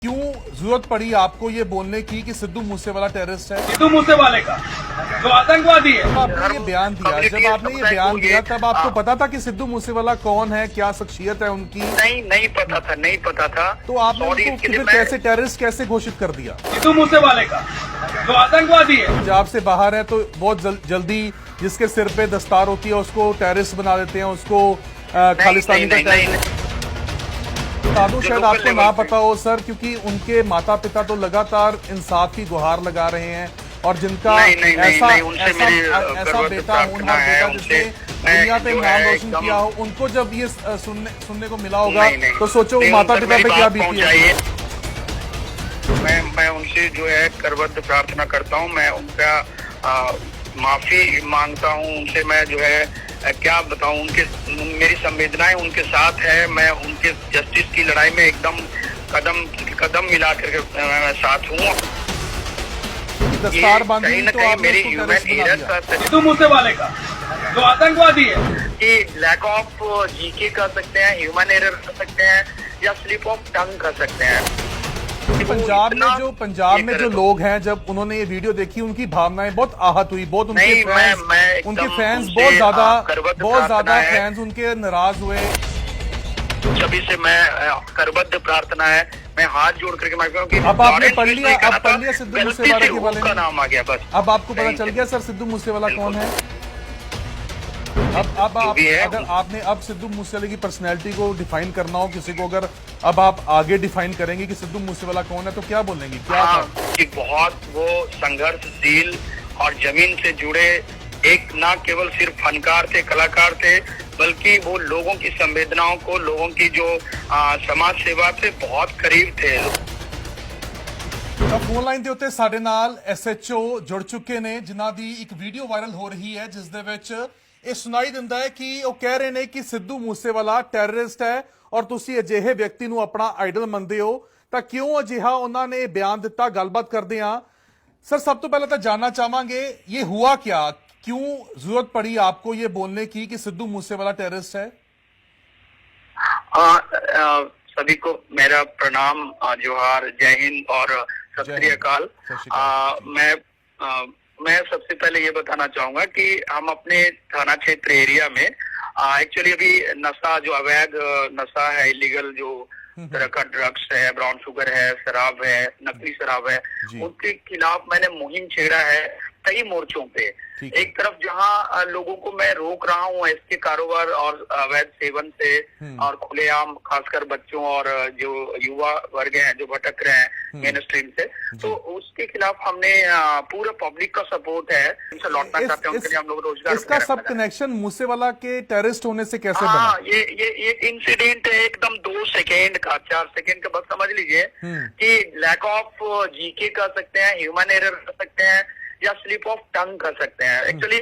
क्यों जरूरत पड़ी आपको ये बोलने की कि सिद्धू मूसेवाला टेररिस्ट है? सिद्धू मूसेवाले का जो आतंकवादी है। जब आपने ये बयान दिया तब आपको पता था कि सिद्धू मूसेवाला कौन है, क्या शख्सियत है उनकी? नहीं पता था। तो आपने उनको फिर कैसे टेररिस्ट कैसे घोषित कर दिया? सिद्धू मूसेवाले का जो आतंकवादी है। पंजाब से बाहर है तो बहुत जल्दी जिसके सिर पे दस्तार होती है उसको टेररिस्ट बना देते हैं, उसको खालिस्तानी का टेररिस्ट। शायद आपको ना पता हो सर, क्योंकि उनके माता पिता तो लगातार इंसाफ की गुहार लगा रहे हैं और जिनका ऐसा बेटा होनहार बेटा जिसने दुनिया पे नाम रोशन किया हो, उनको जब ये सुनने को मिला होगा तो सोचो माता पिता पे क्या बीती है। मैं उनसे जो है करबद्ध प्रार्थना करता हूँ, मैं उनका माफी मांगता हूँ उनसे। मैं जो है क्या बताऊं, उनके मेरी संवेदनाएं उनके साथ है। मैं उनके जस्टिस की लड़ाई में एकदम कदम मिला कर साथ हूँ। दस्तार बांधी कहीं न कहीं मेरी ह्यूमन एरर सिद्धू मूसेवाले का जो आतंकवादी है कि लैक ऑफ जीके कर सकते हैं, ह्यूमन एरर कर सकते हैं, या स्लिप ऑफ टंग कर सकते हैं। पंजाब में जो लोग हैं, जब उन्होंने ये वीडियो देखी उनकी भावनाएं बहुत आहत हुई, बहुत उनके फैंस बहुत ज्यादा फैंस उनके नाराज हुए। सभी से मैं करबद्ध प्रार्थना है, मैं हाथ जोड़ करके मांगता हूं कि अब आपने पढ़ लिया सिद्धू मूसेवाला के बारे में? नाम आ गया बस। अब आपको पता चल गया सर सिद्धू मूसेवाला कौन है? अब अगर आपने अब सिद्धू मूसेवाले की पर्सनैलिटी को डिफाइन करना हो किसी को, अगर अब आप आगे डिफाइन करेंगे कि सिद्धू मूसेवाला कौन है तो क्या बोलेंगे? क्या कि बहुत वो संघर्षशील और जमीन से जुड़े एक ना केवल सिर्फ फनकार थे, कलाकार थे, बल्कि वो लोगों की संवेदनाओं को, लोगों की जो समाज सेवा से बहुत करीब थे। फोन लाइन ਦੇ ਉੱਤੇ ਸਾਡੇ ਨਾਲ SHO जुड़ चुके ने जिन्हां ਦੀ ਇੱਕ ਵੀਡੀਓ ਵਾਇਰਲ ਹੋ ਰਹੀ ਹੈ ਜਿਸ ਦੇ ਵਿੱਚ ਇਹ ਸੁਣਾਈ ਦਿੰਦਾ ਹੈ ਕਿ ਉਹ ਕਹਿ ਰਹੇ ਨੇ ਕਿ ਸਿੱਧੂ ਮੂਸੇਵਾਲਾ ਟੈਰਰਿਸਟ ਹੈ ਔਰ ਤੁਸੀਂ ਅਜਿਹੇ ਵਿਅਕਤੀ ਨੂੰ ਆਪਣਾ ਆਈਡਲ ਮੰਨਦੇ ਹੋ ਤਾਂ ਕਿਉਂ ਅਜਿਹਾ ਉਹਨਾਂ ਨੇ ਬਿਆਨ ਦਿੱਤਾ। ਗੱਲਬਾਤ ਕਰਦੇ ਹਾਂ सर। सब तो पहले तो जानना चाहेंगे ये हुआ क्या, क्यों जरूरत पड़ी आपको ये बोलने की कि सिद्धू मूसेवाला टेररिस्ट है? सभी को मेरा प्रणाम, जोहार, जय हिंद और सत श्री अकाल। मैं सबसे पहले ये बताना चाहूंगा कि हम अपने थाना क्षेत्र एरिया में एक्चुअली अभी नशा जो अवैध नशा है, इलीगल जो तरह का ड्रग्स है, ब्राउन शुगर है, शराब है, नकली शराब है, उनके खिलाफ मैंने मुहिम छेड़ा है कई मोर्चों पे। एक तरफ जहां लोगों को मैं रोक रहा हूँ इसके कारोबार और अवैध सेवन से और खुलेआम, खासकर बच्चों और जो युवा वर्ग हैं जो भटक रहे हैं मेन स्ट्रीम से, तो उसके खिलाफ हमने पूरा पब्लिक का सपोर्ट है, उनसे लौटना चाहते हैं, उनके लिए हम लोग रोजगार। इसका सब कनेक्शन मूसेवाला के टेररिस्ट होने से कैसे बना? ये इंसिडेंट है एकदम 2 सेकेंड का, 4 सेकेंड का, बस समझ लीजिए कि लैक ऑफ जीके कर सकते हैं, ह्यूमन एरर कर सकते हैं, या स्लिप ऑफ टंग कर सकते हैं। एक्चुअली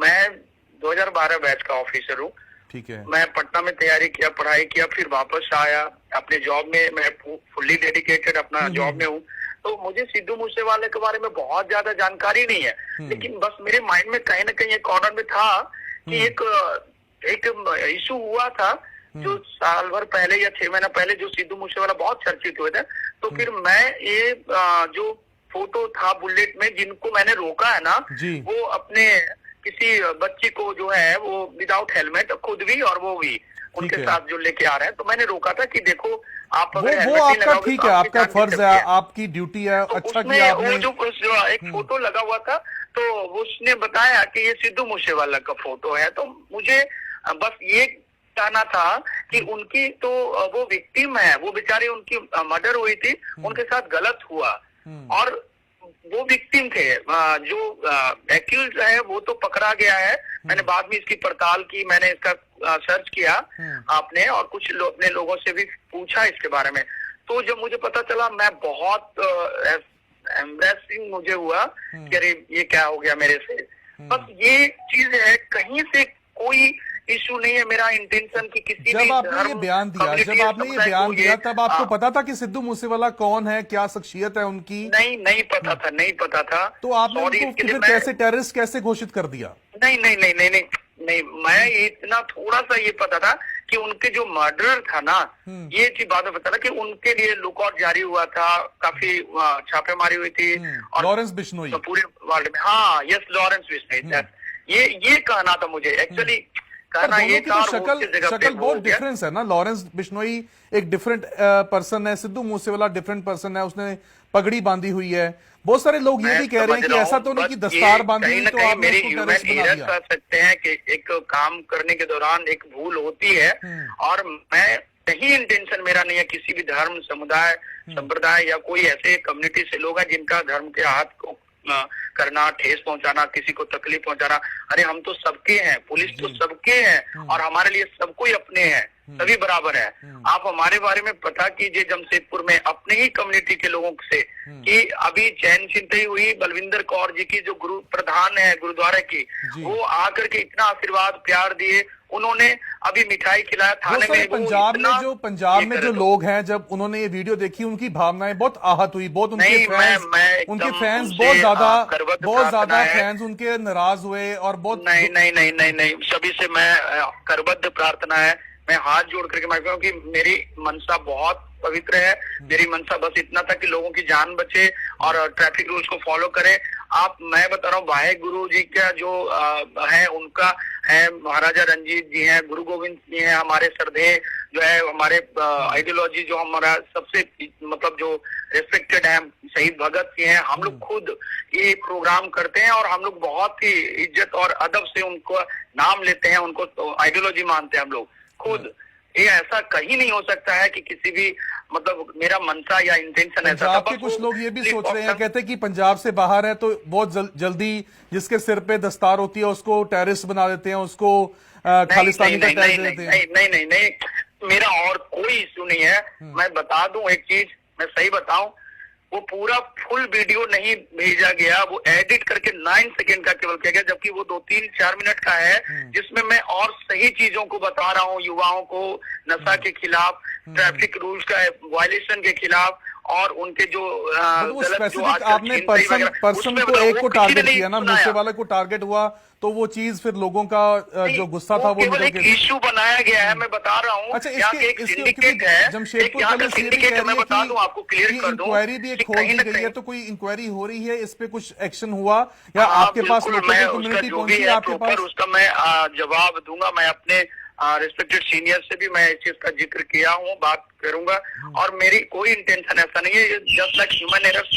मैं 2012 बैच का ऑफिसर हूँ। ठीक है। मैं पटना में तैयारी किया, पढ़ाई किया, फिर वापस आया अपने जॉब में। मैं फुल्ली डेडिकेटेड अपना जॉब में हूँ, तो मुझे सिद्धू मूसेवाले के बारे में बहुत ज्यादा जानकारी नहीं है, लेकिन बस मेरे माइंड में कहीं ना कहीं एक कॉर्नर में था कि एक इशू हुआ था जो साल भर पहले या 6 महीना पहले जो सिद्धू मूसेवाला बहुत चर्चित हुए थे। तो फिर मैं ये जो फोटो था बुलेट में जिनको मैंने रोका है ना, वो अपने किसी बच्ची को जो है वो विदाउट हेलमेट, खुद भी और वो भी उनके साथ जो लेके आ रहे हैं, तो मैंने रोका था कि देखो आप अगर वो आपका ठीक है, आपका फर्ज है, आपकी ड्यूटी है। तो अच्छा किया आपने। वो जो एक फोटो लगा हुआ था तो उसने बताया कि ये सिद्धू मूसेवाला का फोटो है, तो मुझे बस ये कहना था कि उनकी तो वो विक्टिम है, वो बेचारी, उनकी मर्डर हुई थी, उनके साथ गलत हुआ और वो विक्टिम थे। जो एक्यूज है वो तो पकड़ा गया है। मैंने बाद में इसकी पड़ताल की, मैंने इसका सर्च किया आपने, और कुछ अपने लोगों से भी पूछा इसके बारे में। तो जब मुझे पता चला, मैं बहुत एम्बैरेसिंग मुझे हुआ कि अरे ये क्या हो गया मेरे से। बस ये चीज है, कहीं से कोई इशू नहीं है। मेरा इंटेंशन कि किसी जब आपने ये बयान दिया तब आपको पता था कि सिद्धू मूसेवाला कौन है, क्या शख्सियत है उनकी? नहीं पता था। तो आपने उनको फिर कैसे टेररिस्ट कैसे घोषित कर दिया? नहीं, नहीं, मैं इतना थोड़ा सा ये पता था कि उनके जो मर्डर था ना, ये चीज बाद में पता था कि उनके लिए लुकआउट जारी हुआ था, काफी छापेमारी हुई थी और लॉरेंस बिश्नोई तो पूरे वर्ल्ड में। हाँ, यस, लॉरेंस बिश्नोई, ये कहना था मुझे एक्चुअली। कहना ये था, शक्ल बहुत डिफरेंस है ना। लॉरेंस बिश्नोई एक डिफरेंट पर्सन है, सिद्धू मूसेवाला डिफरेंट पर्सन है, उसने पगड़ी बांधी हुई है। बहुत सारे लोग ये भी कह रहे हैं कि ऐसा तो नहीं कि दस्तार बांधी हुई तो आपने मेरी उसको ह्यूमन टेररिस्ट बना एरर दिया। कह सकते हैं कि एक काम करने के दौरान एक भूल होती है, और मैं कहीं इंटेंशन मेरा नहीं है किसी भी धर्म, समुदाय, संप्रदाय या कोई ऐसे कम्युनिटी से लोग हैं जिनका धर्म के हाथ को करना, ठेस पहुंचाना, किसी को तकलीफ पहुंचाना। अरे हम तो सबके हैं, पुलिस तो सबके हैं, और हमारे लिए सब कोई अपने हैं, सभी बराबर है। आप हमारे बारे में पता कीजिए जमशेदपुर में अपने ही कम्युनिटी के लोगों से कि अभी चैन चिंतई हुई बलविंदर कौर जी की, जो गुरु प्रधान है गुरुद्वारा की, वो आकर के इतना आशीर्वाद प्यार दिए, उन्होंने अभी मिठाई खिलाया थाने में। पंजाब में जो लोग हैं, जब उन्होंने ये वीडियो देखी उनकी भावनाएं बहुत आहत हुई, बहुत उनके फैंस बहुत ज्यादा फैंस उनके नाराज हुए और बहुत नहीं, सभी से मैं करबद्ध प्रार्थना है, मैं हाथ जोड़ करके मांगता हूँ कि मेरी मनसा बहुत पवित्र है। मेरी मनसा बस इतना था कि लोगों की जान बचे और ट्रैफिक रूल्स को फॉलो करें। मैं बता रहा हूँ, वाहे गुरु जी का जो है, उनका है, महाराजा रंजीत जी हैं, गुरु गोविंद जी हैं, हमारे श्रद्धेय जो है, हमारे आइडियोलॉजी जो हमारा सबसे मतलब जो रेस्पेक्टेड है, शहीद भगत सिंह हैं। हम लोग खुद ये प्रोग्राम करते हैं और हम लोग बहुत ही इज्जत और अदब से उनको नाम लेते हैं, उनको आइडियोलॉजी मानते हैं हम लोग खुद। ये ऐसा कहीं नहीं हो सकता है कि किसी भी मतलब मेरा मनसा या इंटेंशन ऐसा था। के कुछ लोग ये भी सोच रहे हैं, कहते हैं कि पंजाब से बाहर है तो बहुत जल्दी जिसके सिर पे दस्तार होती है उसको टेररिस्ट बना देते हैं, उसको खालिस्तानी का टैग देते हैं। नहीं, मेरा और कोई इश्यू नहीं है। मैं बता दूं एक चीज, मैं सही बताऊं, वो पूरा फुल वीडियो नहीं भेजा गया, वो एडिट करके 9 सेकंड का केवल किया गया, जबकि वो 2-3-4 मिनट का है, जिसमें मैं और सही चीजों को बता रहा हूँ, युवाओं को नशा के खिलाफ, ट्रैफिक रूल्स का वायलेशन के खिलाफ, और उनके जो गलत जो आपने पर्सन को एक को टारगेट किया ना, मूसेवाला को टारगेट हुआ, तो वो चीज फिर लोगों का जो गुस्सा था वो केवल एक इश्यू बनाया गया है। मैं बता रहा हूँ, अच्छा, एक सिंडिकेट है, जमशेदपुर मैं बता दूं आपको, क्लियर कर दूं, इंक्वायरी भी एक खोल दी गई है, तो कोई इंक्वायरी हो रही है, इस पे कुछ एक्शन हुआ या आपके पास कम्युनिटी पहुंची है आपके पास? उसका मैं जवाब दूंगा। मैं अपने रिस्पेक्टेड सीनियर से भी मैं इस चीज का जिक्र किया हूँ, बात करूंगा, और मेरी कोई इंटेंशन ऐसा नहीं है, just like human error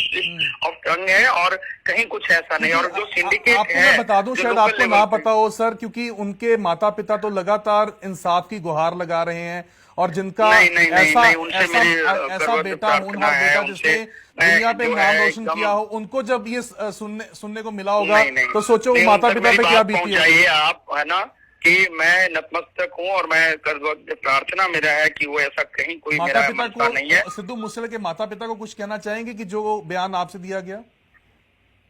of tongue है, और कहीं कुछ ऐसा नहीं। और जो सिंडिकेट आपको मैं बता दूं, शायद आपको ना पता हो सर, क्योंकि उनके माता पिता तो लगातार इंसाफ की गुहार लगा रहे हैं, और जिनका ऐसा बेटा, होनहार बेटा जिसने दुनिया पे नाम रोशन किया हो, उनको जब ये सुनने को मिला होगा तो सोचो माता पिता पे क्या बीती है। आप है ना कि मैं नतमस्तक हूँ, और मैं प्रार्थना मेरा है कि वो ऐसा कहीं कोई मेरा मनसा नहीं है। सिद्धू मूसेवाला के माता पिता को कुछ कहना चाहेंगे कि जो बयान आपसे दिया गया?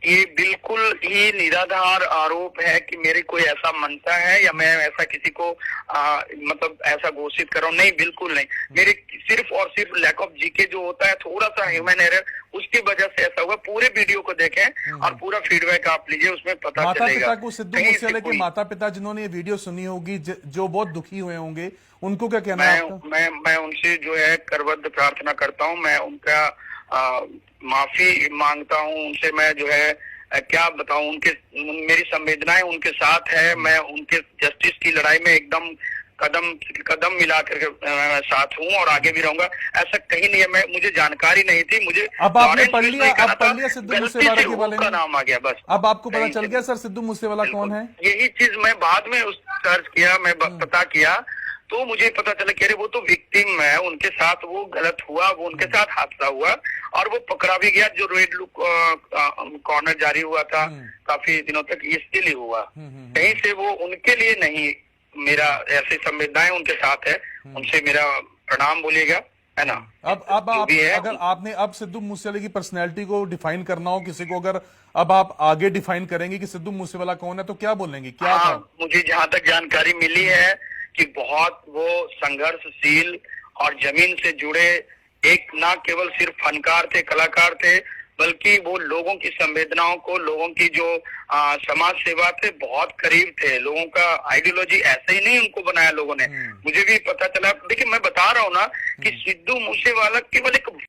ये बिल्कुल ही निराधार आरोप है कि मेरी कोई ऐसा मनसा है या मैं ऐसा किसी को मतलब ऐसा घोषित कर रहा हूँ। नहीं, बिल्कुल नहीं। मेरे सिर्फ और सिर्फ लैक ऑफ जीके जो होता है, थोड़ा सा ह्यूमन एरर, उसकी वजह से ऐसा हुआ। पूरे वीडियो को देखें और पूरा फीडबैक आप लीजिए, उसमें पता चलेगा। माता पिता को, सिद्धू मूसेवाला के माता पिता जिन्होंने ये वीडियो सुनी होगी, जो बहुत दुखी हुए होंगे, उनको क्या कहना है आपका? मैं उनसे जो है करबद्ध प्रार्थना करता हूँ, मैं उनका माफी मांगता हूँ उनसे। मैं जो है क्या बताऊं, मेरी संवेदनाएं उनके साथ है। मैं उनके जस्टिस की लड़ाई में एकदम कदम मिला कर साथ हूँ और आगे भी रहूंगा। ऐसा कहीं नहीं है, मुझे जानकारी नहीं थी। मुझे अब आपने पढ़ लिया सिद्धू मूसेवाला के बारे में, नाम आ गया बस। अब आपको पता चल गया सर सिद्धू मूसेवाला कौन है? यही चीज मैं बाद में सर्च किया, मैं पता किया, तो मुझे पता चला कि अरे वो तो विक्टिम है, उनके साथ वो गलत हुआ, वो उनके साथ हादसा हुआ और वो पकड़ा भी गया। जो रेड लुक कॉर्नर जारी हुआ था काफी दिनों तक, इसलिए हुआ, कहीं से वो उनके लिए नहीं। मेरा ऐसी संवेदनाएं उनके साथ है, उनसे मेरा प्रणाम बोलिएगा, है ना। अब अगर आपने अब सिद्धू मूसेवाला की पर्सनैलिटी को डिफाइन करना हो किसी को, अगर अब आप आगे डिफाइन करेंगे कि सिद्धू मूसेवाला कौन है, तो क्या बोलेंगे? क्या था? मुझे जहां तक जानकारी मिली है कि बहुत वो संघर्षशील और जमीन से जुड़े, एक ना केवल सिर्फ फनकार थे, कलाकार थे, बल्कि वो लोगों की संवेदनाओं को, लोगों की जो समाज सेवा से बहुत करीब थे। लोगों का आइडियोलॉजी ऐसे ही नहीं उनको बनाया लोगों ने। मुझे भी पता चला, देखिए मैं बता रहा हूँ ना कि सिद्धू मूसेवाला केवल एक